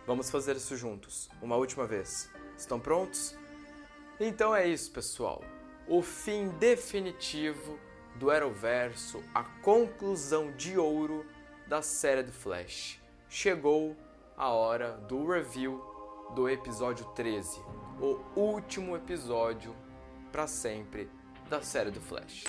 Vamos fazer isso juntos, uma última vez. Estão prontos? Então é isso, pessoal. O fim definitivo do Arrowverso, a conclusão de ouro da série do Flash. Chegou a hora do review do episódio 13, o último episódio para sempre da série do Flash.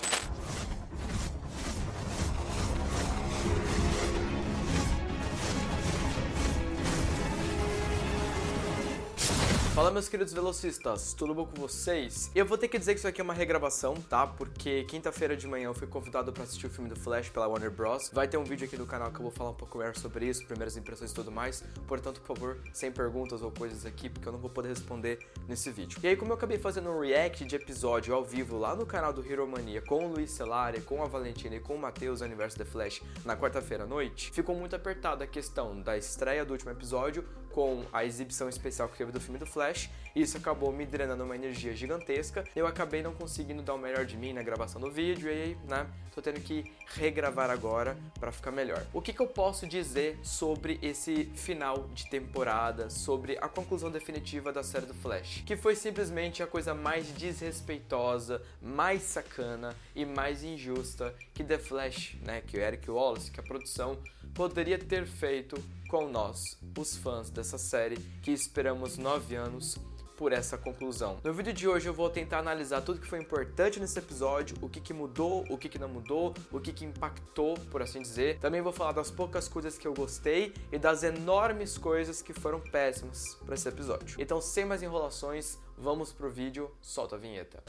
Fala, meus queridos velocistas, tudo bom com vocês? Eu vou ter que dizer que isso aqui é uma regravação, tá? Porque quinta-feira de manhã eu fui convidado pra assistir o filme do Flash pela Warner Bros. Vai ter um vídeo aqui no canal que eu vou falar um pouco melhor sobre isso, primeiras impressões e tudo mais. Portanto, por favor, sem perguntas ou coisas aqui, porque eu não vou poder responder nesse vídeo. E aí, como eu acabei fazendo um react de episódio ao vivo lá no canal do Hero Mania com o Luiz Celari, com a Valentina e com o Matheus, Universo The Flash, na quarta-feira à noite, ficou muito apertada a questão da estreia do último episódio com a exibição especial que teve do filme do Flash. Isso acabou me drenando uma energia gigantesca. Eu acabei não conseguindo dar o melhor de mim na gravação do vídeo e aí, né, tô tendo que regravar agora pra ficar melhor. O que eu posso dizer sobre esse final de temporada, sobre a conclusão definitiva da série do Flash? Que foi simplesmente a coisa mais desrespeitosa, mais sacana e mais injusta que The Flash, né, que o Eric Wallace, que a produção poderia ter feito com nós, os fãs dessa série, que esperamos 9 anos por essa conclusão. No vídeo de hoje eu vou tentar analisar tudo que foi importante nesse episódio, o que mudou, o que não mudou, o que impactou, por assim dizer. Também vou falar das poucas coisas que eu gostei e das enormes coisas que foram péssimas para esse episódio. Então, sem mais enrolações, vamos pro vídeo, solta a vinheta.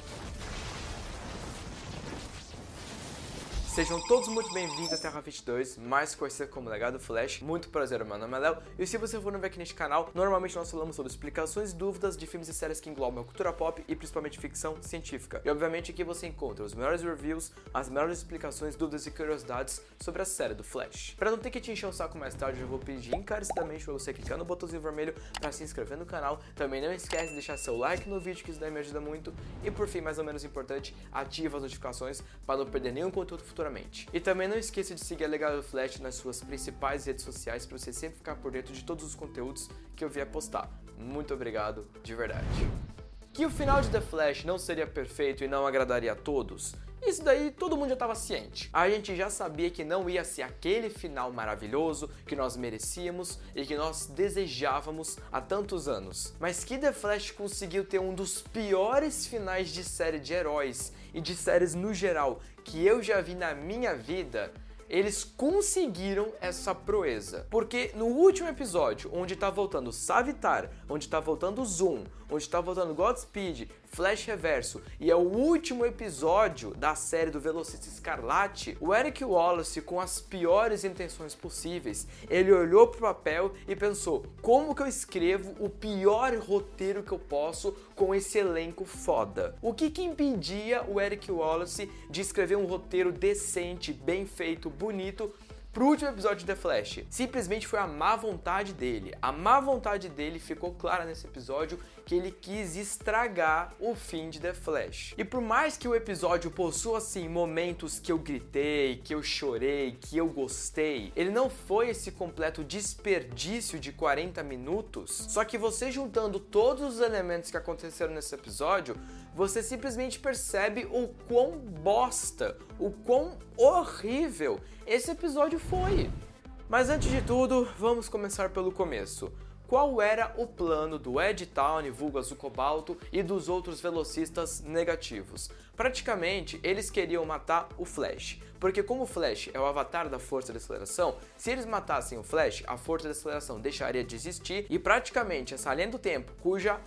Sejam todos muito bem-vindos à Terra 22, mais conhecida como Legado Flash. Muito prazer, meu nome é Léo. E se você for novo aqui neste canal, normalmente nós falamos sobre explicações e dúvidas de filmes e séries que englobam a cultura pop e principalmente ficção científica. E obviamente aqui você encontra os melhores reviews, as melhores explicações, dúvidas e curiosidades sobre a série do Flash. Para não ter que te encher o saco mais tarde, eu vou pedir encarecidamente para você clicar no botãozinho vermelho para se inscrever no canal. Também não esquece de deixar seu like no vídeo, que isso daí me ajuda muito. E por fim, mais ou menos importante, ativa as notificações para não perder nenhum conteúdo futuramente. E também não esqueça de seguir a Legado Flash nas suas principais redes sociais para você sempre ficar por dentro de todos os conteúdos que eu vier postar. Muito obrigado, de verdade. Que o final de The Flash não seria perfeito e não agradaria a todos? Isso daí todo mundo já estava ciente. A gente já sabia que não ia ser aquele final maravilhoso que nós merecíamos e que nós desejávamos há tantos anos. Mas que The Flash conseguiu ter um dos piores finais de série de heróis e de séries no geral que eu já vi na minha vida, eles conseguiram essa proeza. Porque no último episódio, onde tá voltando Savitar, onde tá voltando Zoom, onde tá voltando Godspeed, Flash Reverso, e é o último episódio da série do Velocista Escarlate, o Eric Wallace, com as piores intenções possíveis, ele olhou pro papel e pensou: como que eu escrevo o pior roteiro que eu posso com esse elenco foda? O que impedia o Eric Wallace de escrever um roteiro decente, bem feito, bonito pro último episódio de The Flash? Simplesmente foi a má vontade dele. A má vontade dele ficou clara nesse episódio, que ele quis estragar o fim de The Flash. E por mais que o episódio possua assim momentos que eu gritei, que eu chorei, que eu gostei, ele não foi esse completo desperdício de 40 minutos. Só que você juntando todos os elementos que aconteceram nesse episódio, você simplesmente percebe o quão bosta, o quão horrível esse episódio foi. Mas antes de tudo, vamos começar pelo começo. Qual era o plano do Ed Town, vulgo Azul Cobalto, e dos outros velocistas negativos? Praticamente, eles queriam matar o Flash, porque como o Flash é o avatar da força de aceleração, se eles matassem o Flash, a força de aceleração deixaria de existir, e praticamente essa linha do tempo,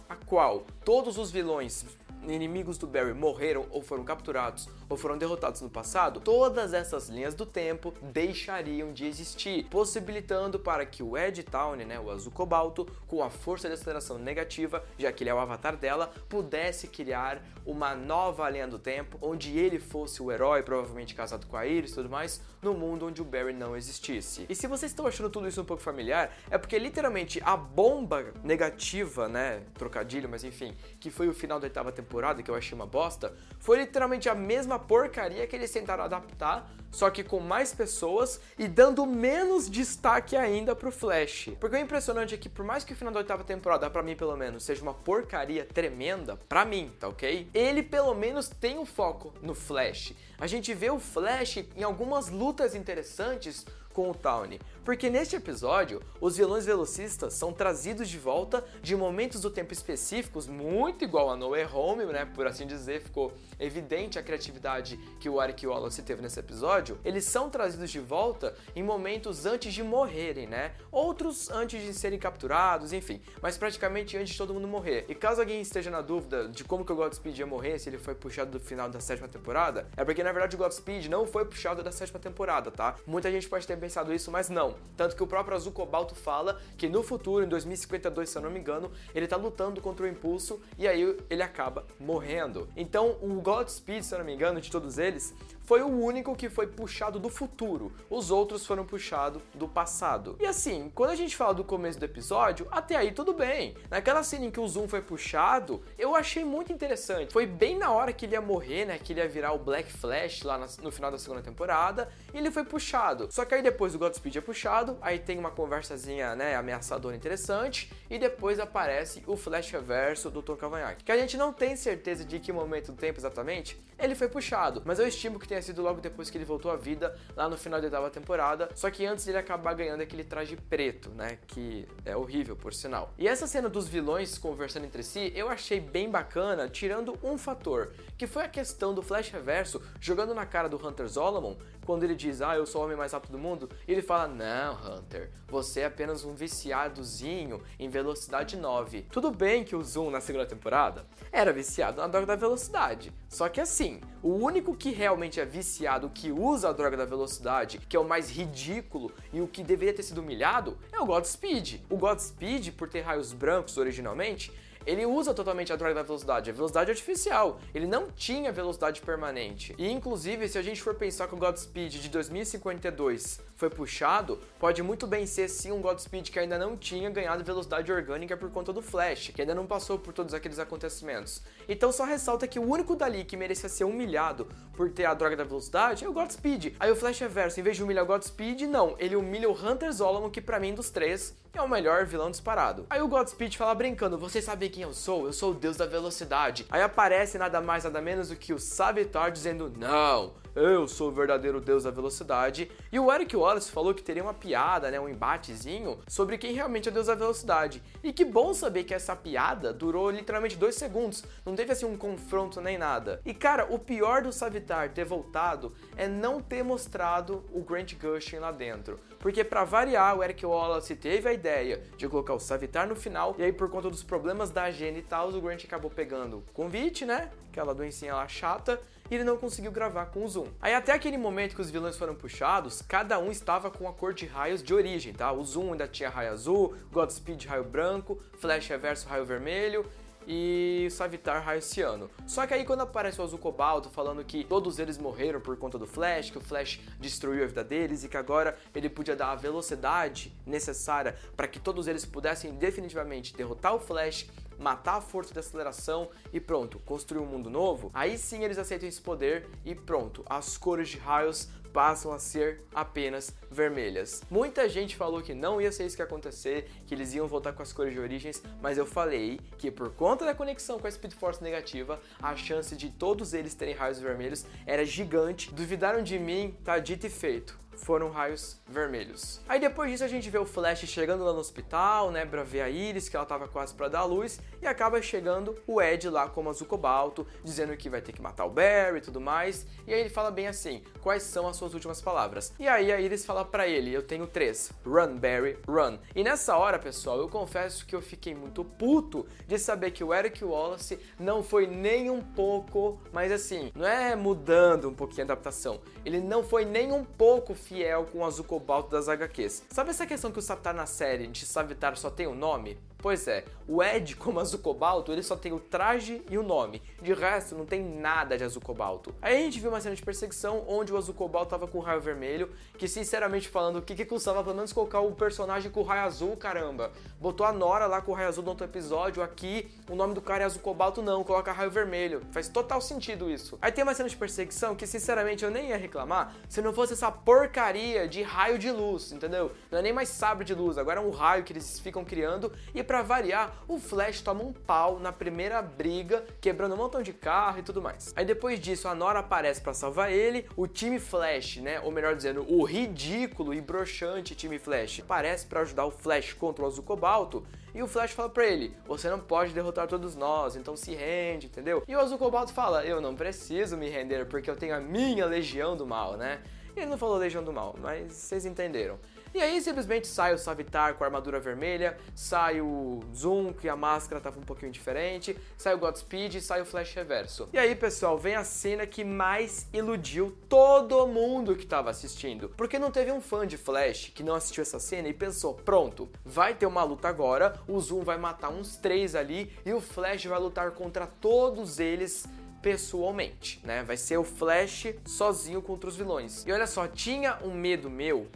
a qual todos os vilões inimigos do Barry morreram ou foram capturados ou foram derrotados no passado, todas essas linhas do tempo deixariam de existir, possibilitando para que o Ed Town, né, o Azul Cobalto, com a força de aceleração negativa, já que ele é o avatar dela, pudesse criar uma nova linha do tempo, onde ele fosse o herói, provavelmente casado com a Iris e tudo mais, no mundo onde o Barry não existisse. E se vocês estão achando tudo isso um pouco familiar, é porque literalmente a bomba negativa, né, trocadilho, mas enfim, que foi o final da 8ª temporada, que eu achei uma bosta, foi literalmente a mesma porcaria que eles tentaram adaptar, só que com mais pessoas e dando menos destaque ainda pro Flash. Porque o impressionante é que por mais que o final da 8ª temporada, pra mim pelo menos, seja uma porcaria tremenda, pra mim, tá ok? Ele pelo menos tem um foco no Flash. A gente vê o Flash em algumas lutas interessantes com o Tawny, porque neste episódio os vilões velocistas são trazidos de volta de momentos do tempo específicos, muito igual a No Way Home, né, por assim dizer, ficou evidente a criatividade que o Eric Wallace teve nesse episódio. Eles são trazidos de volta em momentos antes de morrerem, né, outros antes de serem capturados, enfim, mas praticamente antes de todo mundo morrer. E caso alguém esteja na dúvida de como que o Godspeed ia morrer, se ele foi puxado do final da 7ª temporada, é porque na verdade o Godspeed não foi puxado da 7ª temporada, tá? Muita gente pode ter pensado isso, mas não. Tanto que o próprio Azul Cobalto fala que no futuro, em 2052, se eu não me engano, ele tá lutando contra o Impulso e aí ele acaba morrendo. Então, o Godspeed, se eu não me engano, de todos eles, foi o único que foi puxado do futuro. Os outros foram puxados do passado. E assim, quando a gente fala do começo do episódio, até aí tudo bem. Naquela cena em que o Zoom foi puxado, eu achei muito interessante. Foi bem na hora que ele ia morrer, né? Que ele ia virar o Black Flash lá no final da 2ª temporada. E ele foi puxado. Só que aí depois o Godspeed é puxado, aí tem uma conversazinha, né, ameaçadora interessante. E depois aparece o Flash Reverso do Tom Cavanhaque. Que a gente não tem certeza de que momento do tempo exatamente ele foi puxado. Mas eu estimo que tenha sido logo depois que ele voltou à vida, lá no final da 8ª temporada, só que antes dele acabar ganhando aquele traje preto, né, que é horrível, por sinal. E essa cena dos vilões conversando entre si, eu achei bem bacana, tirando um fator, que foi a questão do Flash Reverso jogando na cara do Hunter Zolomon, quando ele diz, eu sou o homem mais rápido do mundo, e ele fala, não, Hunter, você é apenas um viciadozinho em velocidade 9. Tudo bem que o Zoom, na 2ª temporada, era viciado na droga da velocidade, só que assim, o único que realmente é viciado, que usa a droga da velocidade, que é o mais ridículo e o que deveria ter sido humilhado, é o Godspeed. O Godspeed, por ter raios brancos originalmente, ele usa totalmente a droga da velocidade, a velocidade artificial. Ele não tinha velocidade permanente. E inclusive, se a gente for pensar que o Godspeed de 2052 foi puxado, pode muito bem ser sim um Godspeed que ainda não tinha ganhado velocidade orgânica por conta do Flash, que ainda não passou por todos aqueles acontecimentos. Então só ressalta que o único dali que merecia ser humilhado por ter a droga da velocidade é o Godspeed. Aí o Flash Reverso, em vez de humilhar o Godspeed, não, ele humilha o Hunter Zolomon, que pra mim dos três é o melhor vilão disparado. Aí o Godspeed fala brincando, vocês sabem quem eu sou? Eu sou o deus da velocidade. Aí aparece nada mais nada menos do que o Savitar dizendo, não, eu sou o verdadeiro deus da velocidade. E o Eric Wallace falou que teria uma piada, né, um embatezinho sobre quem realmente é o deus da velocidade. E que bom saber que essa piada durou literalmente 2 segundos, não teve assim um confronto nem nada. E cara, o pior do Savitar ter voltado é não ter mostrado o Grant Gustin lá dentro. Porque pra variar, o Eric Wallace teve a ideia de colocar o Savitar no final, e aí por conta dos problemas da agenda e tal, o Grant acabou pegando o convite, né, aquela doencinha lá chata, e ele não conseguiu gravar com o Zoom. Aí até aquele momento que os vilões foram puxados, cada um estava com a cor de raios de origem, tá? O Zoom ainda tinha raio azul, Godspeed raio branco, Flash Reverso raio vermelho, e Savitar raio ciano. Só que aí quando aparece o Azul Cobalto falando que todos eles morreram por conta do Flash, que o Flash destruiu a vida deles e que agora ele podia dar a velocidade necessária para que todos eles pudessem definitivamente derrotar o Flash, matar a força de aceleração e pronto, construir um mundo novo, aí sim eles aceitam esse poder e pronto, as cores de raios passam a ser apenas vermelhas. Muita gente falou que não ia ser isso que ia acontecer, que eles iam voltar com as cores de origens, mas eu falei que por conta da conexão com a Speed Force negativa, a chance de todos eles terem raios vermelhos era gigante. Duvidaram de mim, tá dito e feito. Foram raios vermelhos. Aí depois disso a gente vê o Flash chegando lá no hospital, né, pra ver a Iris, que ela tava quase pra dar luz, e acaba chegando o Ed lá como Azul Cobalto, dizendo que vai ter que matar o Barry e tudo mais, e aí ele fala bem assim, quais são as suas últimas palavras? E aí a Iris fala pra ele, eu tenho 3, run Barry, run. E nessa hora, pessoal, eu confesso que eu fiquei muito puto de saber que o Eric Wallace não foi nem um pouco, mas assim, não é mudando um pouquinho a adaptação, ele não foi nem um pouco fiel com o Azul Cobalto das HQs. Sabe essa questão que o Savitar na série de Savitar só tem um nome? Pois é, o Ed como Azul Cobalto, ele só tem o traje e o nome. De resto, não tem nada de Azul Cobalto. Aí a gente viu uma cena de perseguição onde o Azul Cobalto tava com o raio vermelho, que sinceramente falando, o que custava pelo menos colocar o personagem com o raio azul, caramba? Botou a Nora lá com o raio azul no outro episódio, aqui o nome do cara é Azul Cobalto, não, coloca raio vermelho. Faz total sentido isso. Aí tem uma cena de perseguição que sinceramente eu nem ia reclamar se não fosse essa porcaria de raio de luz, entendeu? Não é nem mais sabre de luz, agora é um raio que eles ficam criando e pra variar, o Flash toma um pau na primeira briga, quebrando um montão de carro e tudo mais. Aí depois disso, a Nora aparece pra salvar ele, o time Flash, né, ou melhor dizendo, o ridículo e broxante time Flash, aparece pra ajudar o Flash contra o Azul Cobalto, e o Flash fala pra ele, você não pode derrotar todos nós, então se rende, entendeu? E o Azul Cobalto fala, eu não preciso me render porque eu tenho a minha Legião do Mal, né? E ele não falou Legião do Mal, mas vocês entenderam. E aí simplesmente sai o Savitar com a armadura vermelha, sai o Zoom, que a máscara tava um pouquinho diferente, sai o Godspeed e sai o Flash Reverso. E aí, pessoal, vem a cena que mais iludiu todo mundo que tava assistindo. Porque não teve um fã de Flash que não assistiu essa cena e pensou, pronto, vai ter uma luta agora, o Zoom vai matar uns 3 ali e o Flash vai lutar contra todos eles pessoalmente, né? Vai ser o Flash sozinho contra os vilões. E olha só, tinha um medo meu,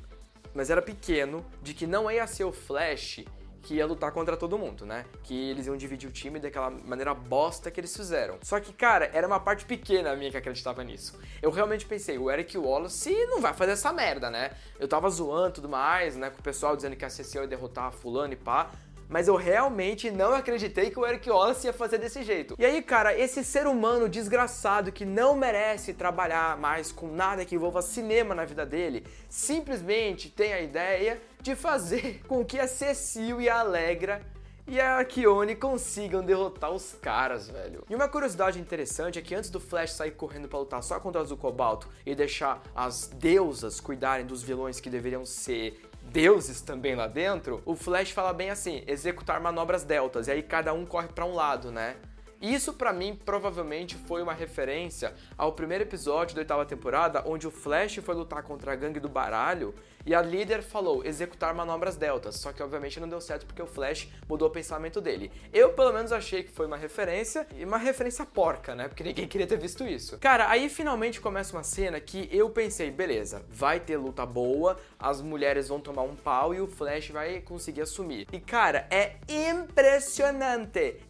mas era pequeno, de que não ia ser o Flash que ia lutar contra todo mundo, né? Que eles iam dividir o time daquela maneira bosta que eles fizeram. Só que, cara, era uma parte pequena minha que acreditava nisso. Eu realmente pensei, o Eric Wallace não vai fazer essa merda, né? Eu tava zoando e tudo mais, né? Com o pessoal dizendo que a CC ia derrotar a fulano e pá. Mas eu realmente não acreditei que o Eric Wallace ia fazer desse jeito. E aí, cara, esse ser humano desgraçado que não merece trabalhar mais com nada que envolva cinema na vida dele, simplesmente tem a ideia de fazer com que a Cecil e a Allegra e a Arquione consigam derrotar os caras, velho. E uma curiosidade interessante é que antes do Flash sair correndo pra lutar só contra o Azul Cobalto e deixar as deusas cuidarem dos vilões que deveriam ser deuses também lá dentro, o Flash fala bem assim, executar manobras deltas, e aí cada um corre pra um lado, né? Isso pra mim provavelmente foi uma referência ao primeiro episódio da 8ª temporada, onde o Flash foi lutar contra a gangue do baralho e a líder falou executar manobras deltas, só que obviamente não deu certo porque o Flash mudou o pensamento dele. Eu pelo menos achei que foi uma referência, e uma referência porca, né, porque ninguém queria ter visto isso. Cara, aí finalmente começa uma cena que eu pensei, beleza, vai ter luta boa, as mulheres vão tomar um pau e o Flash vai conseguir assumir. E cara, é impressionante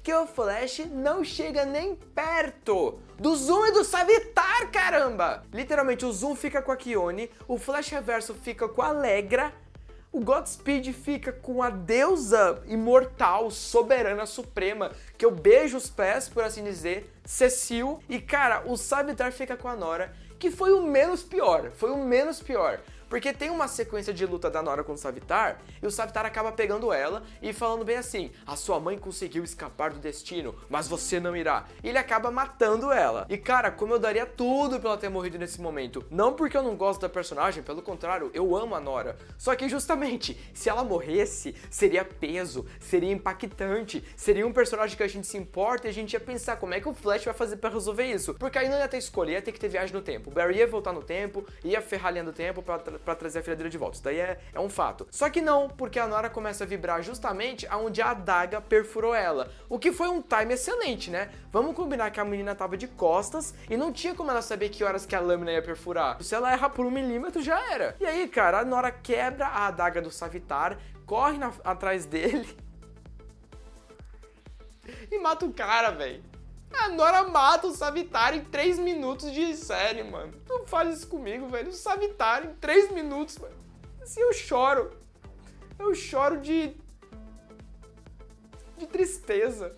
que o Flash não chega nem perto do Zoom e do Savitar, caramba! Literalmente, o Zoom fica com a Arquione, o Flash Reverso fica com a Allegra, o Godspeed fica com a deusa imortal, soberana, suprema, que eu beijo os pés, por assim dizer, Cecil, e cara, o Savitar fica com a Nora, que foi o menos pior, porque tem uma sequência de luta da Nora com o Savitar, e o Savitar acaba pegando ela e falando bem assim, a sua mãe conseguiu escapar do destino, mas você não irá. E ele acaba matando ela. E cara, como eu daria tudo pra ela ter morrido nesse momento. Não porque eu não gosto da personagem, pelo contrário, eu amo a Nora. Só que justamente, se ela morresse, seria peso, seria impactante, seria um personagem que a gente se importa e a gente ia pensar como é que o Flash vai fazer pra resolver isso. Porque aí não ia ter escolha, ia ter que ter viagem no tempo. O Barry ia voltar no tempo, ia ferrar a linha do tempo pra trazer a filha dele de volta. Isso daí é um fato. Só que não, porque a Nora começa a vibrar justamente onde a adaga perfurou ela. O que foi um time excelente, né? Vamos combinar que a menina tava de costas e não tinha como ela saber que horas que a lâmina ia perfurar. Se ela errar por 1 milímetro, já era. E aí, cara, a Nora quebra a adaga do Savitar, corre atrás dele e mata o cara, velho. A Nora mata o Savitar em 3 minutos de série, mano. Não faz isso comigo, velho. O Savitar em 3 minutos, mano. Assim, eu choro. Eu choro de tristeza.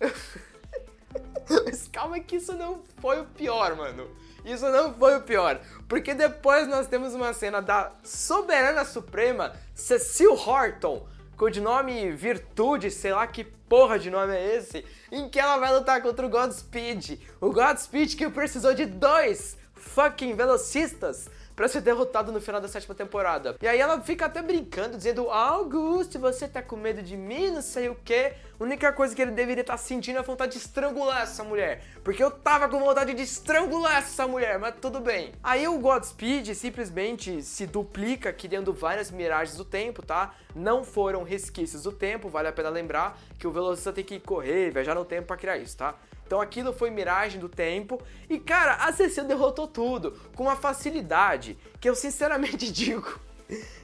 Mas calma que isso não foi o pior, mano. Isso não foi o pior. Porque depois nós temos uma cena da soberana suprema, Cecil Horton, codinome Virtude, sei lá que porra de nome é esse, em que ela vai lutar contra o Godspeed. O Godspeed que precisou de 2 fucking velocistas pra ser derrotado no final da 7ª temporada. E aí ela fica até brincando, dizendo: Augusto, você tá com medo de mim, não sei o quê. A única coisa que ele deveria estar sentindo é a vontade de estrangular essa mulher. Porque eu tava com vontade de estrangular essa mulher, mas tudo bem. Aí o Godspeed simplesmente se duplica, criando várias miragens do tempo, tá? Não foram resquícios do tempo, vale a pena lembrar que o velocista tem que correr, viajar no tempo pra criar isso, tá? Então aquilo foi miragem do tempo. E cara, a Cecile derrotou tudo com uma facilidade que eu sinceramente digo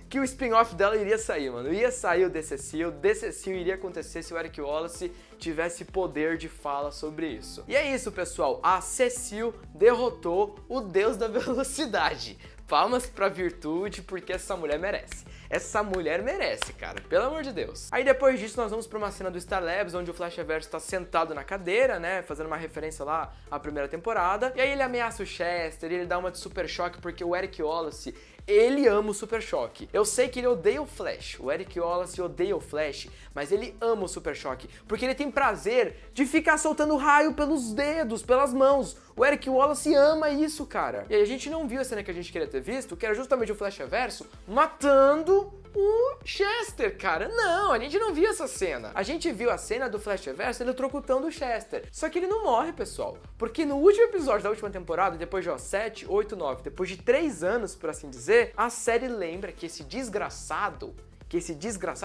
que o spin-off dela iria sair, mano. Ia sair o The Cecile iria acontecer se o Eric Wallace tivesse poder de fala sobre isso. E é isso, pessoal. A Cecile derrotou o deus da velocidade. Palmas pra Virtude, porque essa mulher merece. Essa mulher merece, cara, pelo amor de Deus. Aí depois disso nós vamos pra uma cena do Star Labs, onde o Flashverse tá sentado na cadeira, né, fazendo uma referência lá à primeira temporada. E aí ele ameaça o Chester, ele dá uma de Super Choque, porque o Eric Wallace, ele ama o Super Choque. Eu sei que ele odeia o Flash, o Eric Wallace odeia o Flash, mas ele ama o Super Choque, porque ele tem prazer de ficar soltando raio pelos dedos, pelas mãos. O Eric Wallace ama isso, cara. E aí a gente não viu a cena que a gente queria ter visto, que era justamente o Flashverso matando o Chester, cara. Não, a gente não viu essa cena. A gente viu a cena do Flashverso eletrocutando o Chester. Só que ele não morre, pessoal. Porque no último episódio da última temporada, depois de 7, 8, 9, depois de 3 anos, por assim dizer, a série lembra que esse desgraçado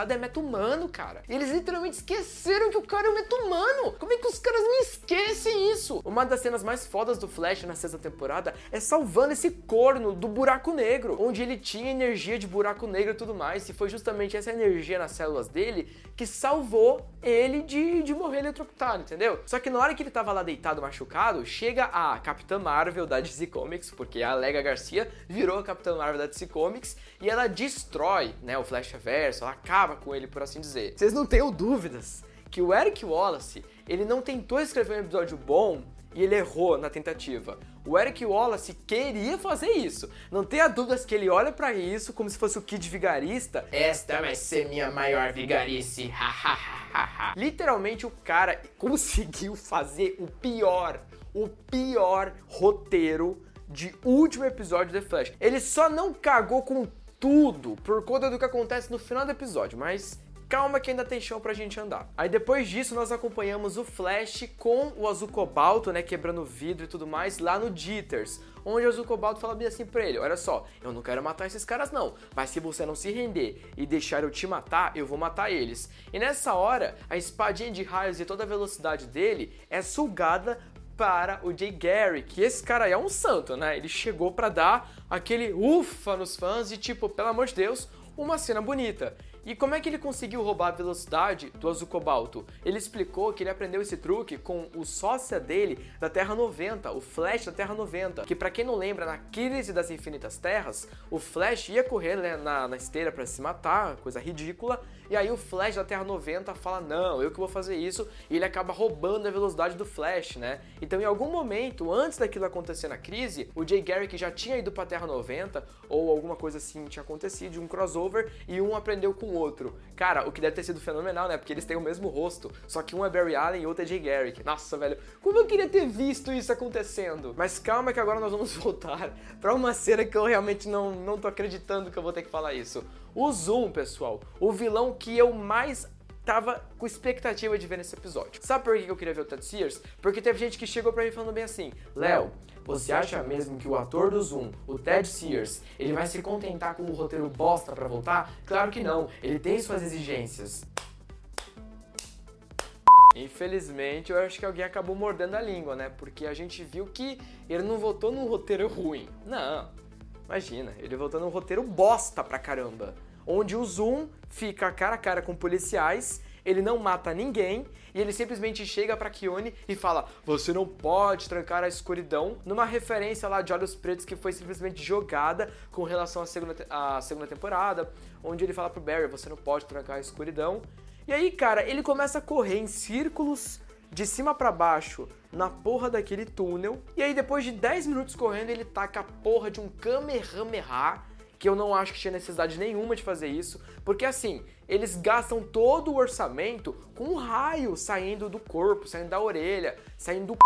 é meta-humano, cara. E eles literalmente esqueceram que o cara é um meta-humano. Como é que os caras não esquecem isso? Uma das cenas mais fodas do Flash na 6ª temporada é salvando esse corno do buraco negro, onde ele tinha energia de buraco negro e tudo mais, e foi justamente essa energia nas células dele que salvou ele de morrer eletrocutado, entendeu? Só que na hora que ele tava lá deitado, machucado, chega a Capitã Marvel da DC Comics, porque a Lega Garcia virou a Capitã Marvel da DC Comics, e ela destrói, né, o Flashverse, ela acaba com ele, por assim dizer. Vocês não tenham dúvidas que o Eric Wallace, ele não tentou escrever um episódio bom e ele errou na tentativa. O Eric Wallace queria fazer isso. Não tenha dúvidas que ele olha pra isso como se fosse o Kid Vigarista. Esta vai ser minha maior vigarice. Literalmente o cara conseguiu fazer o pior roteiro de último episódio de The Flash. Ele só não cagou com tudo por conta do que acontece no final do episódio, mas calma que ainda tem chão pra gente andar. Aí depois disso nós acompanhamos o Flash com o Azul Cobalto, né, quebrando vidro e tudo mais lá no Jitters, onde o Azul Cobalto fala bem assim pra ele: olha só, eu não quero matar esses caras não, mas se você não se render e deixar eu te matar, eu vou matar eles. E nessa hora, a espadinha de raios e toda a velocidade dele é sugada para o Jay Garrick, que esse cara aí é um santo, né? Ele chegou pra dar aquele ufa nos fãs e tipo, pelo amor de Deus, uma cena bonita. E como é que ele conseguiu roubar a velocidade do Azul Cobalto? Ele explicou que ele aprendeu esse truque com o sócia dele da Terra 90, o Flash da Terra 90, que pra quem não lembra, na crise das infinitas terras, o Flash ia correr, né, na esteira pra se matar, coisa ridícula, e aí o Flash da Terra 90 fala: não, eu que vou fazer isso, e ele acaba roubando a velocidade do Flash, né? Então em algum momento, antes daquilo acontecer na crise, o Jay Garrick já tinha ido pra Terra 90, ou alguma coisa assim tinha acontecido, um crossover, e um aprendeu com o outro. Cara, o que deve ter sido fenomenal, né? Porque eles têm o mesmo rosto, só que um é Barry Allen e outro é Jay Garrick. Nossa, velho, como eu queria ter visto isso acontecendo. Mas calma que agora nós vamos voltar pra uma cena que eu realmente não tô acreditando que eu vou ter que falar isso. O Zoom, pessoal, o vilão que eu mais tava com expectativa de ver nesse episódio. Sabe por que eu queria ver o Ted Sears? Porque teve gente que chegou pra mim falando bem assim: Léo, você acha mesmo que o ator do Zoom, o Ted Sears, ele vai se contentar com um roteiro bosta pra voltar? Claro que não, ele tem suas exigências. Infelizmente, eu acho que alguém acabou mordendo a língua, né? Porque a gente viu que ele não voltou num roteiro ruim. Não, imagina, ele voltou num roteiro bosta pra caramba. Onde o Zoom fica cara a cara com policiais, ele não mata ninguém, e ele simplesmente chega pra Keone e fala: você não pode trancar a escuridão, numa referência lá de Olhos Pretos que foi simplesmente jogada com relação à segunda temporada, onde ele fala pro Barry: você não pode trancar a escuridão. E aí, cara, ele começa a correr em círculos de cima pra baixo na porra daquele túnel, e aí depois de 10 minutos correndo, ele taca a porra de um Kamehameha, que eu não acho que tinha necessidade nenhuma de fazer isso, porque assim, eles gastam todo o orçamento com um raio saindo do corpo, saindo da orelha, saindo do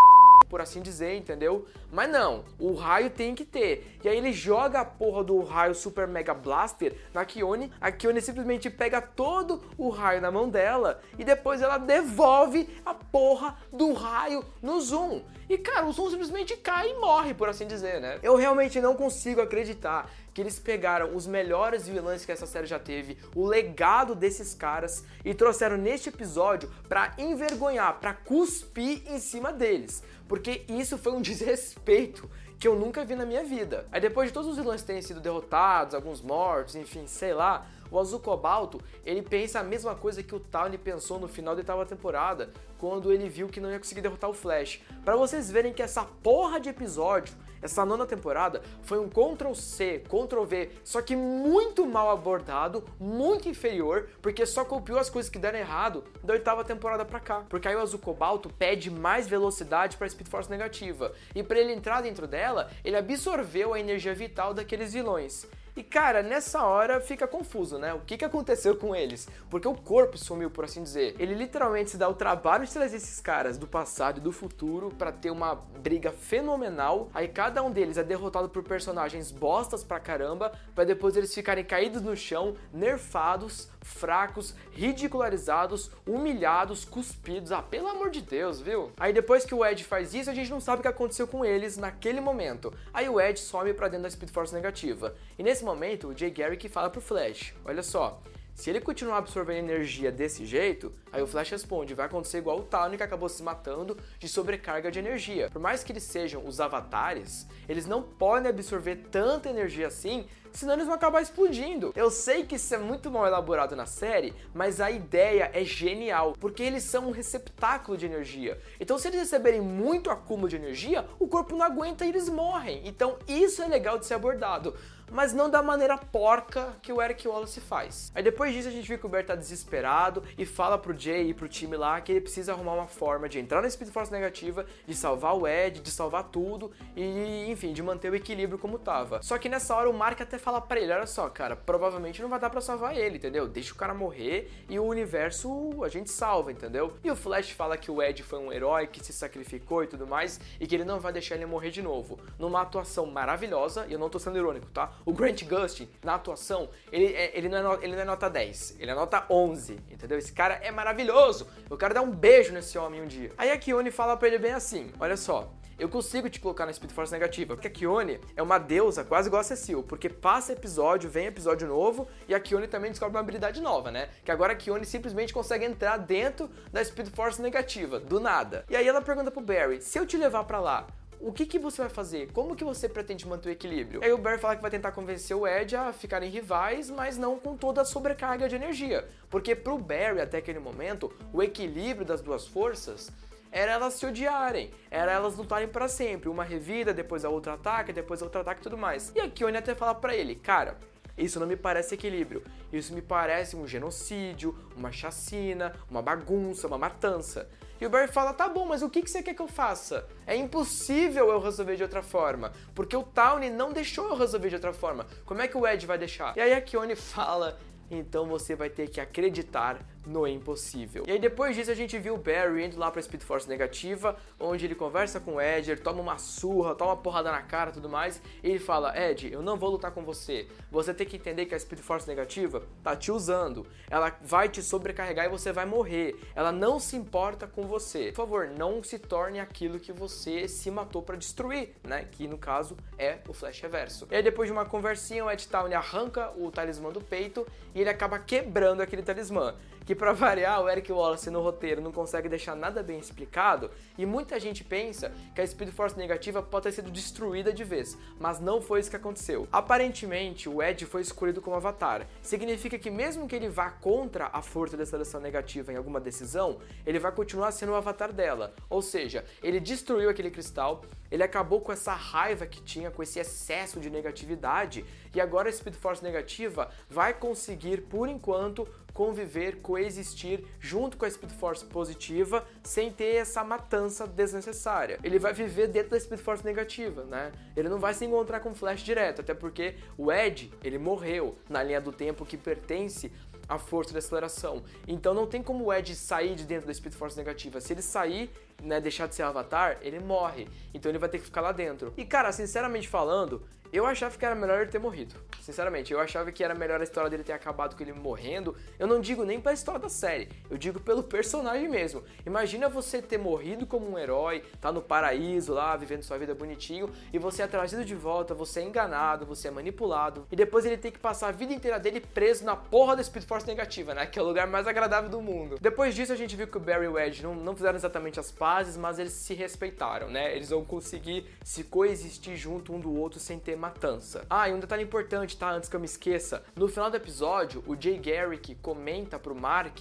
por assim dizer, entendeu? Mas não, o raio tem que ter. E aí ele joga a porra do raio Super Mega Blaster na Kiyone, a Kiyone simplesmente pega todo o raio na mão dela e depois ela devolve a porra do raio no Zoom. E cara, o Zoom simplesmente cai e morre, por assim dizer, né? Eu realmente não consigo acreditar que eles pegaram os melhores vilões que essa série já teve, o legado desses caras, e trouxeram neste episódio pra envergonhar, pra cuspir em cima deles. Porque isso foi um desrespeito que eu nunca vi na minha vida. Aí depois de todos os vilões terem sido derrotados, alguns mortos, enfim, sei lá, o Azul Cobalto, ele pensa a mesma coisa que o Tawny pensou no final da oitava temporada, quando ele viu que não ia conseguir derrotar o Flash. Pra vocês verem que essa porra de episódio, essa nona temporada, foi um Ctrl-C, Ctrl-V, só que muito mal abordado, muito inferior, porque só copiou as coisas que deram errado da oitava temporada pra cá. Porque aí o Azul Cobalto pede mais velocidade pra Speed Force negativa, e pra ele entrar dentro dela, ele absorveu a energia vital daqueles vilões. E cara, nessa hora fica confuso, né? O que aconteceu com eles? Porque o corpo sumiu, por assim dizer. Ele literalmente se dá o trabalho de trazer esses caras do passado e do futuro pra ter uma briga fenomenal. Aí cada um deles é derrotado por personagens bostas pra caramba, pra depois eles ficarem caídos no chão, nerfados, fracos, ridicularizados, humilhados, cuspidos. Ah, pelo amor de Deus, viu? Aí depois que o Ed faz isso, a gente não sabe o que aconteceu com eles naquele momento. Aí o Ed some pra dentro da Speed Force negativa. E nesse momento, o Jay Garrick fala pro Flash, olha só, se ele continuar absorvendo energia desse jeito, aí o Flash responde, vai acontecer igual o Tawny que acabou se matando de sobrecarga de energia. Por mais que eles sejam os avatares, eles não podem absorver tanta energia assim, senão eles vão acabar explodindo. Eu sei que isso é muito mal elaborado na série, mas a ideia é genial, porque eles são um receptáculo de energia. Então se eles receberem muito acúmulo de energia, o corpo não aguenta e eles morrem. Então isso é legal de ser abordado, mas não da maneira porca que o Eric Wallace faz. Aí depois disso a gente vê que o Barry tá desesperado e fala pro Jay e pro time lá que ele precisa arrumar uma forma de entrar na Speed Force negativa, de salvar o Ed, de salvar tudo e, enfim, de manter o equilíbrio como tava. Só que nessa hora o Mark até fala pra ele, olha só, cara, provavelmente não vai dar pra salvar ele, entendeu? Deixa o cara morrer e o universo a gente salva, entendeu? E o Flash fala que o Ed foi um herói que se sacrificou e tudo mais e que ele não vai deixar ele morrer de novo. Numa atuação maravilhosa, e eu não tô sendo irônico, tá? O Grant Gustin, na atuação, ele não é nota 10, ele é nota 11, entendeu? Esse cara é maravilhoso, eu quero dar um beijo nesse homem um dia. Aí a Kiyone fala pra ele bem assim, olha só, eu consigo te colocar na Speed Force negativa, porque a Kiyone é uma deusa quase igual a Cecil, porque passa episódio, vem episódio novo, e a Kiyone também descobre uma habilidade nova, né? Que agora a Kiyone simplesmente consegue entrar dentro da Speed Force negativa, do nada. E aí ela pergunta pro Barry, se eu te levar pra lá, o que você vai fazer? Como que você pretende manter o equilíbrio? Aí o Barry fala que vai tentar convencer o Ed a ficarem rivais, mas não com toda a sobrecarga de energia. Porque pro Barry, até aquele momento, o equilíbrio das duas forças era elas se odiarem, era elas lutarem pra sempre. Uma revida, depois a outra ataca, depois a outra ataca e tudo mais. E a Kiyone até fala pra ele, cara, isso não me parece equilíbrio, isso me parece um genocídio, uma chacina, uma bagunça, uma matança. E o Barry fala, tá bom, mas o que você quer que eu faça? É impossível eu resolver de outra forma, porque o Tawny não deixou eu resolver de outra forma. Como é que o Ed vai deixar? E aí a Kiyone fala, então você vai ter que acreditar no impossível. E aí depois disso a gente viu o Barry indo lá pra Speed Force negativa, onde ele conversa com o Ed, ele toma uma surra, toma uma porrada na cara e tudo mais, e ele fala, Ed, eu não vou lutar com você, você tem que entender que a Speed Force negativa tá te usando, ela vai te sobrecarregar e você vai morrer, ela não se importa com você, por favor, não se torne aquilo que você se matou pra destruir, né, que no caso é o Flash Reverso. E aí depois de uma conversinha, o Ed Tawny arranca o talismã do peito e ele acaba quebrando aquele talismã. Que pra variar, o Eric Wallace no roteiro não consegue deixar nada bem explicado e muita gente pensa que a Speed Force negativa pode ter sido destruída de vez, mas não foi isso que aconteceu. Aparentemente, o Ed foi escolhido como avatar. Significa que mesmo que ele vá contra a força da seleção negativa em alguma decisão, ele vai continuar sendo o avatar dela. Ou seja, ele destruiu aquele cristal, ele acabou com essa raiva que tinha, com esse excesso de negatividade, e agora a Speed Force negativa vai conseguir, por enquanto, conviver, coexistir junto com a Speed Force positiva sem ter essa matança desnecessária. Ele vai viver dentro da Speed Force negativa, né? Ele não vai se encontrar com o Flash direto, até porque o Ed, ele morreu na linha do tempo que pertence a força da aceleração. Então não tem como o Ed sair de dentro da Speed Force negativa. Se ele sair, né, deixar de ser Avatar, ele morre. Então ele vai ter que ficar lá dentro. E cara, sinceramente falando, eu achava que era melhor ele ter morrido. Sinceramente, eu achava que era melhor a história dele ter acabado com ele morrendo. Eu não digo nem pra história da série, eu digo pelo personagem mesmo. Imagina você ter morrido como um herói, tá no paraíso lá, vivendo sua vida bonitinho, e você é trazido de volta, você é enganado, você é manipulado, e depois ele tem que passar a vida inteira dele preso na porra da Speed Force negativa, né? Que é o lugar mais agradável do mundo. Depois disso a gente viu que o Barry e o Ed não fizeram exatamente as pazes, mas eles se respeitaram, né? Eles vão conseguir se coexistir junto um do outro sem ter matança. Ah, e um detalhe importante, tá? Antes que eu me esqueça, no final do episódio, o Jay Garrick comenta pro Mark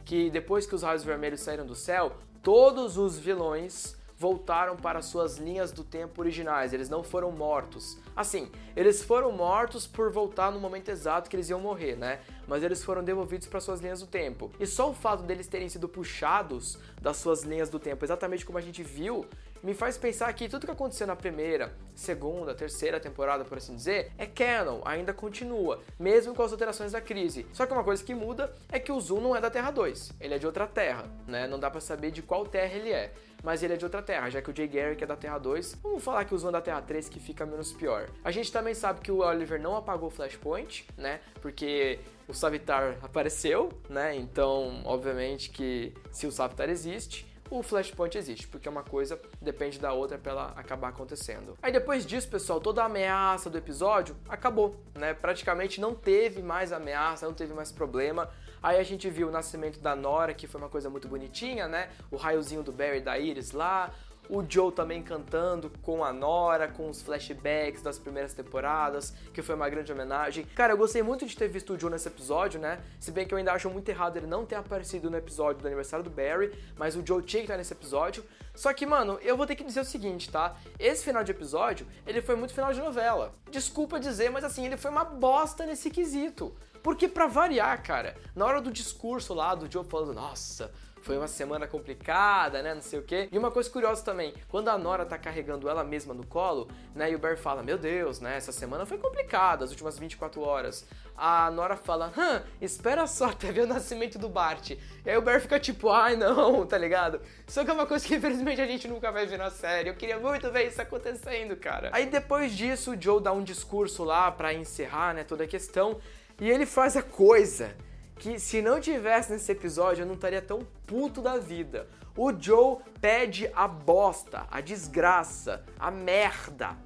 que depois que os raios vermelhos saíram do céu, todos os vilões voltaram para suas linhas do tempo originais, eles não foram mortos. Assim, eles foram mortos por voltar no momento exato que eles iam morrer, né? Mas eles foram devolvidos para suas linhas do tempo. E só o fato deles terem sido puxados das suas linhas do tempo, exatamente como a gente viu, me faz pensar que tudo que aconteceu na primeira, segunda, terceira temporada, por assim dizer, é canon, ainda continua, mesmo com as alterações da crise. Só que uma coisa que muda é que o Zoom não é da Terra 2, ele é de outra Terra, né? Não dá pra saber de qual Terra ele é, mas ele é de outra Terra, já que o Jay Garrick é da Terra 2, vamos falar que o Zoom é da Terra 3, que fica menos pior. A gente também sabe que o Oliver não apagou o Flashpoint, né? Porque o Savitar apareceu, né? Então, obviamente que se o Savitar existe, o Flashpoint existe, porque uma coisa depende da outra pra ela acabar acontecendo. Aí depois disso, pessoal, toda a ameaça do episódio acabou, né? Praticamente não teve mais ameaça, não teve mais problema. Aí a gente viu o nascimento da Nora, que foi uma coisa muito bonitinha, né? O raiozinho do Barry e da Iris lá. O Joe também cantando com a Nora, com os flashbacks das primeiras temporadas, que foi uma grande homenagem. Cara, eu gostei muito de ter visto o Joe nesse episódio, né? Se bem que eu ainda acho muito errado ele não ter aparecido no episódio do aniversário do Barry, mas o Joe tinha que estar nesse episódio. Só que, mano, eu vou ter que dizer o seguinte, tá? Esse final de episódio, ele foi muito final de novela. Desculpa dizer, mas assim, ele foi uma bosta nesse quesito. Porque pra variar, cara, na hora do discurso lá do Joe falando, nossa, foi uma semana complicada, né, não sei o quê. E uma coisa curiosa também, quando a Nora tá carregando ela mesma no colo, né, e o Barry fala, meu Deus, né, essa semana foi complicada, as últimas 24 horas. A Nora fala, espera só até ver o nascimento do Bart. E aí o Barry fica tipo, ai não, tá ligado? Só que é uma coisa que infelizmente a gente nunca vai ver na série. Eu queria muito ver isso acontecendo, cara. Aí depois disso, o Joe dá um discurso lá pra encerrar, né, toda a questão. E ele faz a coisa que se não tivesse nesse episódio eu não estaria tão puto da vida. O Joe pede a bosta, a desgraça, a merda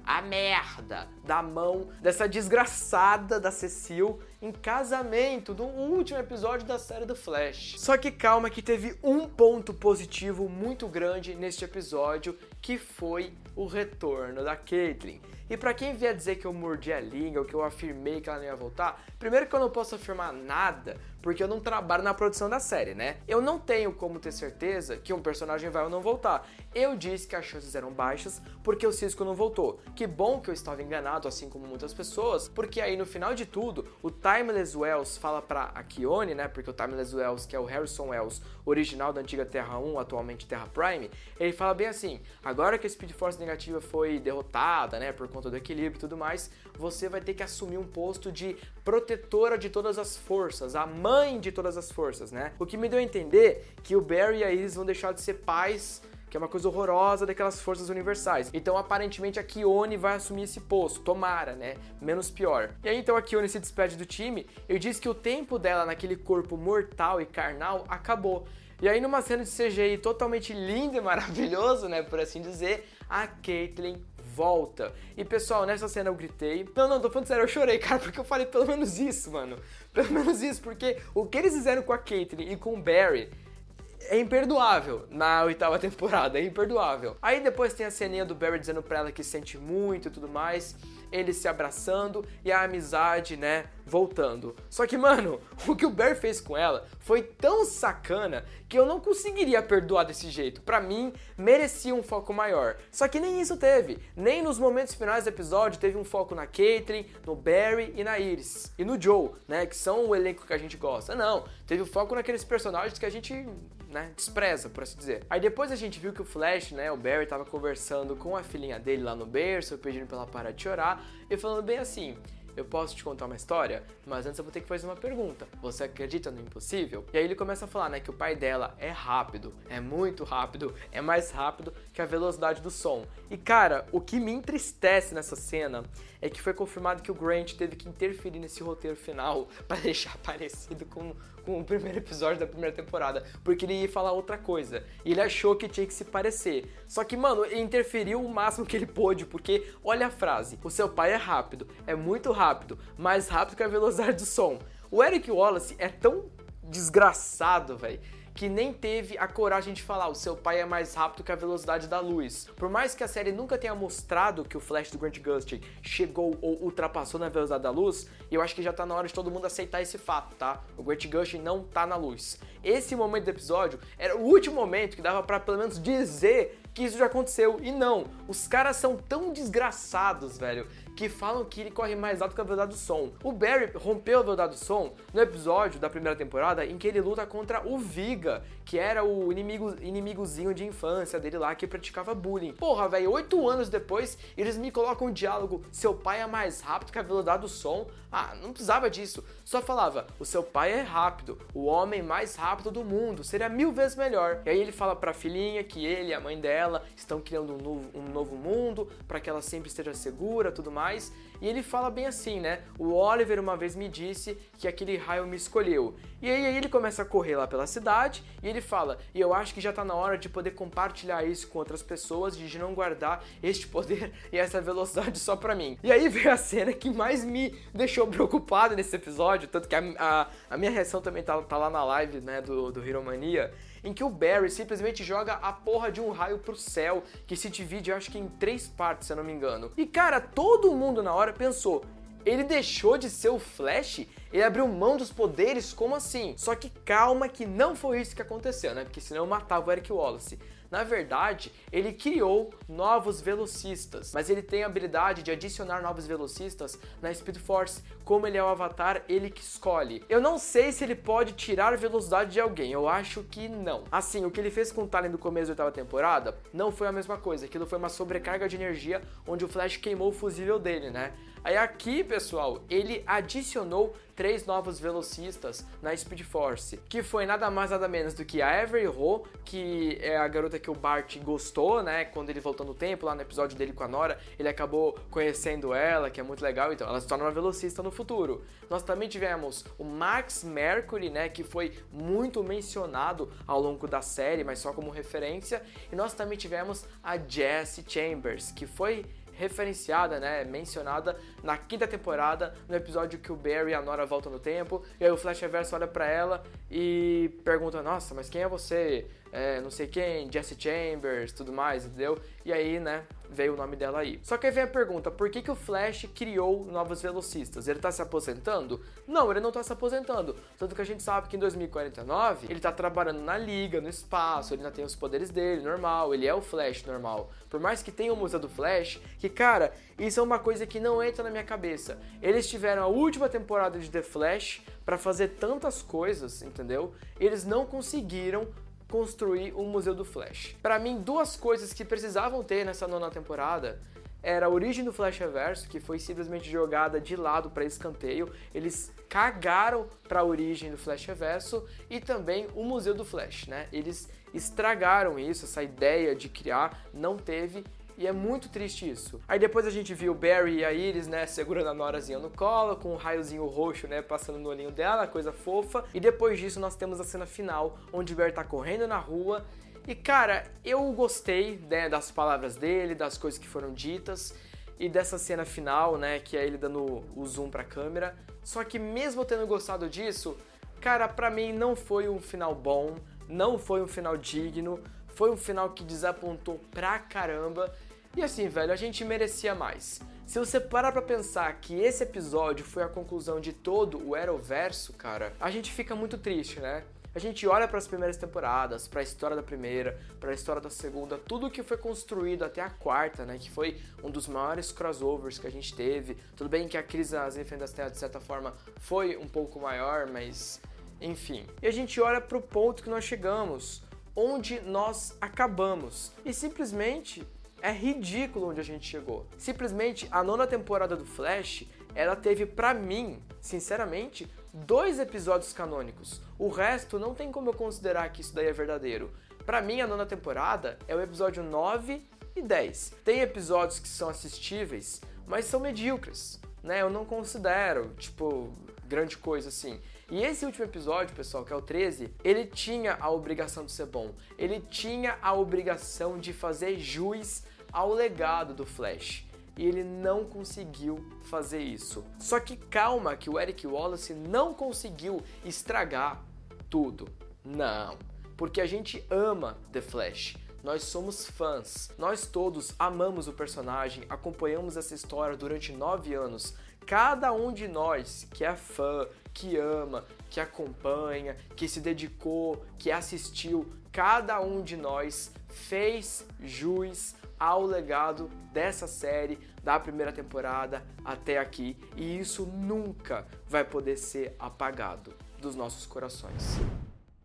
da mão dessa desgraçada da Cecile em casamento do último episódio da série do Flash. Só que calma que teve um ponto positivo muito grande neste episódio, que foi o retorno da Caitlyn. E pra quem vier dizer que eu mordi a língua, ou que eu afirmei que ela não ia voltar, primeiro que eu não posso afirmar nada, porque eu não trabalho na produção da série, né? Eu não tenho como ter certeza que um personagem vai ou não voltar. Eu disse que as chances eram baixas, porque o Cisco não voltou. Que bom que eu estava enganado, assim como muitas pessoas, porque aí no final de tudo, o Timeless Wells fala pra Akione, né? Porque o Timeless Wells, que é o Harrison Wells, original da antiga Terra 1, atualmente Terra Prime, ele fala bem assim, agora que a Speed Force negativa foi derrotada, né, por conta do equilíbrio e tudo mais, você vai ter que assumir um posto de protetora de todas as forças, a mãe de todas as forças, né? O que me deu a entender que o Barry e a Iris vão deixar de ser pais, que é uma coisa horrorosa daquelas forças universais. Então, aparentemente, a Kione vai assumir esse posto. Tomara, né? Menos pior. E aí, então, a Kione se despede do time e diz que o tempo dela naquele corpo mortal e carnal acabou. E aí, numa cena de CGI totalmente lindo e maravilhoso, né? Por assim dizer, a Caitlyn volta. E, pessoal, nessa cena eu gritei. Não, tô falando sério, eu chorei, cara, porque eu falei pelo menos isso, mano. Pelo menos isso, porque o que eles fizeram com a Caitlyn e com o Barry é imperdoável na 8ª temporada, é imperdoável. Aí depois tem a ceninha do Barry dizendo pra ela que sente muito e tudo mais, eles se abraçando e a amizade, né, voltando. Só que, mano, o que o Barry fez com ela foi tão sacana que eu não conseguiria perdoar desse jeito. Pra mim, merecia um foco maior. Só que nem isso teve. Nem nos momentos finais do episódio teve um foco na Caitlyn, no Barry e na Iris. E no Joe, né, que são o elenco que a gente gosta. Não, teve o foco naqueles personagens que a gente, né, despreza, por assim dizer. Aí depois a gente viu que o Flash, né, o Barry tava conversando com a filhinha dele lá no berço, pedindo pra ela parar de chorar, e falando bem assim, eu posso te contar uma história? Mas antes eu vou ter que fazer uma pergunta. Você acredita no impossível? E aí ele começa a falar, né, que o pai dela é rápido, é muito rápido, é mais rápido que a velocidade do som. E cara, o que me entristece nessa cena é que foi confirmado que o Grant teve que interferir nesse roteiro final para deixar parecido com o primeiro episódio da primeira temporada, porque ele ia falar outra coisa, e ele achou que tinha que se parecer. Só que, mano, ele interferiu o máximo que ele pôde, porque, olha a frase, o seu pai é rápido, é muito rápido, mais rápido que a velocidade do som. O Eric Wallace é tão desgraçado, velho, que nem teve a coragem de falar, o seu pai é mais rápido que a velocidade da luz. Por mais que a série nunca tenha mostrado que o Flash do Grant Gustin chegou ou ultrapassou na velocidade da luz, eu acho que já tá na hora de todo mundo aceitar esse fato, tá? O Grant Gustin não tá na luz. Esse momento do episódio era o último momento que dava pra pelo menos dizer que isso já aconteceu. E não, os caras são tão desgraçados, velho, que falam que ele corre mais alto que a velocidade do som. O Barry rompeu a velocidade do som no episódio da primeira temporada em que ele luta contra o Viga, que era o inimigozinho de infância dele lá que praticava bullying. Porra, velho, 8 anos depois, eles me colocam um diálogo, seu pai é mais rápido que a velocidade do som. Ah, não precisava disso. Só falava, o seu pai é rápido, o homem mais rápido do mundo, seria 1000 vezes melhor. E aí ele fala pra filhinha que ele e a mãe dela estão criando um novo mundo, pra que ela sempre esteja segura, tudo mais. E ele fala bem assim, né? O Oliver uma vez me disse que aquele raio me escolheu. E aí ele começa a correr lá pela cidade e ele fala, e eu acho que já tá na hora de poder compartilhar isso com outras pessoas, de não guardar este poder e essa velocidade só pra mim. E aí veio a cena que mais me deixou preocupado nesse episódio, tanto que a minha reação também tá lá na live, né, do Hero Mania, em que o Barry simplesmente joga a porra de um raio pro céu, que se divide, eu acho que em 3 partes, se eu não me engano. E cara, todo mundo na hora pensou, ele deixou de ser o Flash? Ele abriu mão dos poderes? Como assim? Só que calma que não foi isso que aconteceu, né? Porque senão eu matava o Eric Wallace. Na verdade, ele criou novos velocistas, mas ele tem a habilidade de adicionar novos velocistas na Speed Force. Como ele é o Avatar, ele que escolhe. Eu não sei se ele pode tirar a velocidade de alguém, eu acho que não. Assim, o que ele fez com o Talon no começo da 8ª temporada não foi a mesma coisa, aquilo foi uma sobrecarga de energia onde o Flash queimou o fusível dele, né? Aí aqui, pessoal, ele adicionou 3 novos velocistas na Speed Force, que foi nada mais nada menos do que a Avery Ho, que é a garota que o Bart gostou, né, quando ele voltou no tempo, lá no episódio dele com a Nora, ele acabou conhecendo ela, que é muito legal, então ela se torna uma velocista no futuro. Nós também tivemos o Max Mercury, né, que foi muito mencionado ao longo da série, mas só como referência, e nós também tivemos a Jessie Chambers, que foi referenciada, né, mencionada na 5ª temporada, no episódio que o Barry e a Nora voltam no tempo, e aí o Flash Reverso olha pra ela e pergunta, nossa, mas quem é você? Não sei quem, Jessie Chambers, tudo mais, entendeu? E aí, né, veio o nome dela aí. Só que aí vem a pergunta, por que o Flash criou novos velocistas? Ele tá se aposentando? Não, ele não tá se aposentando. Tanto que a gente sabe que em 2049, ele tá trabalhando na Liga, no espaço, ele ainda tem os poderes dele, normal, ele é o Flash normal. Por mais que tenha o Museu do Flash, que, cara, isso é uma coisa que não entra na minha cabeça. Eles tiveram a última temporada de The Flash pra fazer tantas coisas, entendeu? Eles não conseguiram construir um Museu do Flash. Pra mim, 2 coisas que precisavam ter nessa 9ª temporada era a origem do Flash Reverso, que foi simplesmente jogada de lado para escanteio. Eles cagaram para a origem do Flash Reverso, e também o Museu do Flash, né? Eles estragaram isso, essa ideia de criar não teve. E é muito triste isso. Aí depois a gente viu o Barry e a Iris, né, segurando a Norazinha no colo, com um raiozinho roxo, né, passando no olhinho dela, coisa fofa. E depois disso nós temos a cena final, onde o Barry tá correndo na rua. E cara, eu gostei, né, das palavras dele, das coisas que foram ditas, e dessa cena final, né, que é ele dando o zoom pra câmera. Só que mesmo tendo gostado disso, cara, pra mim não foi um final bom, não foi um final digno, foi um final que desapontou pra caramba. E assim, velho, a gente merecia mais. Se você parar pra pensar que esse episódio foi a conclusão de todo o Arrowverso, cara, a gente fica muito triste, né? A gente olha para as primeiras temporadas, para a história da primeira, para a história da segunda, tudo que foi construído até a 4ª, né, que foi um dos maiores crossovers que a gente teve. Tudo bem que a crise nas Infinitas Terras, de certa forma, foi um pouco maior, mas enfim. E a gente olha pro ponto que nós chegamos, onde nós acabamos. E simplesmente é ridículo onde a gente chegou. Simplesmente a 9ª temporada do Flash ela teve, pra mim, sinceramente, 2 episódios canônicos. O resto não tem como eu considerar que isso daí é verdadeiro. Pra mim, a 9ª temporada é o episódio 9 e 10. Tem episódios que são assistíveis, mas são medíocres, né? Eu não considero, tipo, grande coisa assim. E esse último episódio, pessoal, que é o 13, ele tinha a obrigação de ser bom. Ele tinha a obrigação de fazer jus ao legado do Flash. E ele não conseguiu fazer isso. Só que calma, que o Eric Wallace não conseguiu estragar tudo. Não. Porque a gente ama The Flash. Nós somos fãs. Nós todos amamos o personagem, acompanhamos essa história durante 9 anos. Cada um de nós que é fã, que ama, que acompanha, que se dedicou, que assistiu, cada um de nós fez jus ao legado dessa série, da primeira temporada até aqui, e isso nunca vai poder ser apagado dos nossos corações.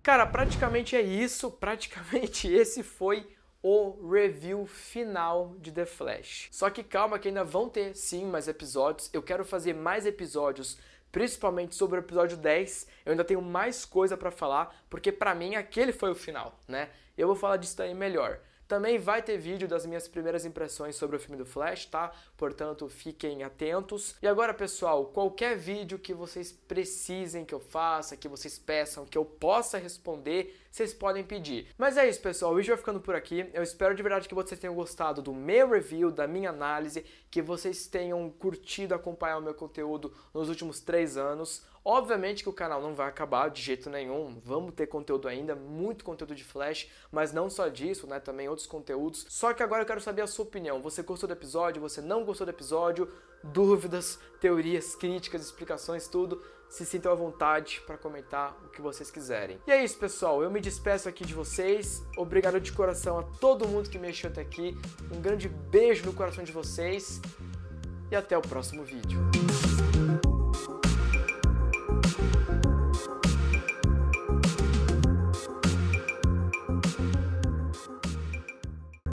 Cara, praticamente é isso, praticamente esse foi o review final de The Flash. Só que calma que ainda vão ter sim mais episódios, eu quero fazer mais episódios, principalmente sobre o episódio 10, eu ainda tenho mais coisa pra falar, porque pra mim aquele foi o final, né? Eu vou falar disso aí melhor. Também vai ter vídeo das minhas primeiras impressões sobre o filme do Flash, tá? Portanto, fiquem atentos. E agora, pessoal, qualquer vídeo que vocês precisem que eu faça, que vocês peçam, que eu possa responder, vocês podem pedir. Mas é isso, pessoal. O vídeo vai ficando por aqui. Eu espero de verdade que vocês tenham gostado do meu review, da minha análise, que vocês tenham curtido acompanhar o meu conteúdo nos últimos 3 anos. Obviamente que o canal não vai acabar de jeito nenhum, vamos ter conteúdo ainda, muito conteúdo de Flash, mas não só disso, né, também outros conteúdos. Só que agora eu quero saber a sua opinião, você gostou do episódio, você não gostou do episódio, dúvidas, teorias, críticas, explicações, tudo, se sintam à vontade para comentar o que vocês quiserem. E é isso, pessoal, eu me despeço aqui de vocês, obrigado de coração a todo mundo que mexeu até aqui, um grande beijo no coração de vocês e até o próximo vídeo.